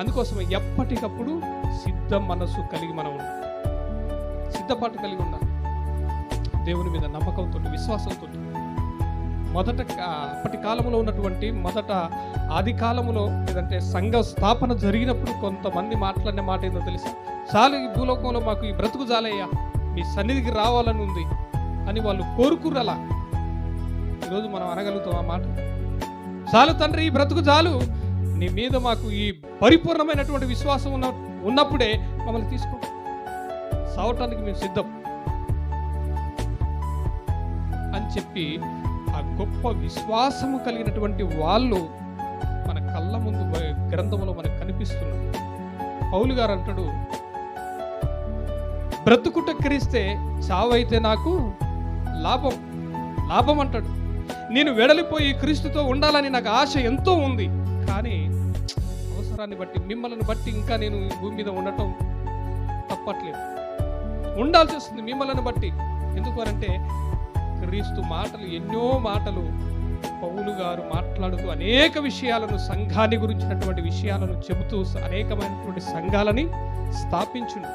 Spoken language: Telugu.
అందుకోసమే ఎప్పటికప్పుడు సిద్ధ మనసు కలిగి మనం ఉండాలి, సిద్ధపాటు కలిగి ఉండాలి. దేవుని మీద నమ్మకంతో, విశ్వాసంతో. అప్పటి కాలంలో ఉన్నటువంటి ఆది కాలంలో లేదంటే సంఘ స్థాపన జరిగినప్పుడు కొంతమంది మాట్లాడిన మాట ఏందో తెలుసా? చాలు ఈ భూలోకంలో మాకు ఈ బ్రతుకు చాలయ్యా, మీ సన్నిధికి రావాలని ఉంది అని వాళ్ళు కోరుకుర్రు. అలా ఈరోజు మనం అనగలుగుతాం ఆ మాట? చాలు తండ్రి, ఈ బ్రతుకు చాలు, నీ మీద మాకు ఈ పరిపూర్ణమైనటువంటి విశ్వాసం ఉన్నప్పుడే మమ్మల్ని తీసుకుంటాం, సావటానికి మేము సిద్ధం అని చెప్పి ఆ గొప్ప విశ్వాసము కలిగినటువంటి వాళ్ళు మన కళ్ళ ముందు గ్రంథంలో మనకు కనిపిస్తున్నారు. పౌలు గారు అంటాడు, బ్రతుకుట క్రీస్తే, చావైతే నాకు లాభం అంటాడు. నేను వెడలిపోయి క్రీస్తుతో ఉండాలని నాకు ఆశ ఎంతో ఉంది, కానీ అవసరాన్ని బట్టి, మిమ్మల్ని బట్టి ఇంకా నేను భూమి మీద ఉండటం తప్పట్లేదు, ఉండాల్సి వస్తుంది మిమ్మల్ని బట్టి. ఎందుకు అంటే క్రీస్తు మాటలు, ఎన్నో మాటలు పౌలు గారు మాట్లాడుతూ అనేక విషయాలను, సంఘాన్ని గురించినటువంటి విషయాలను చెబుతూ అనేకమైనటువంటి సంఘాలని స్థాపించును.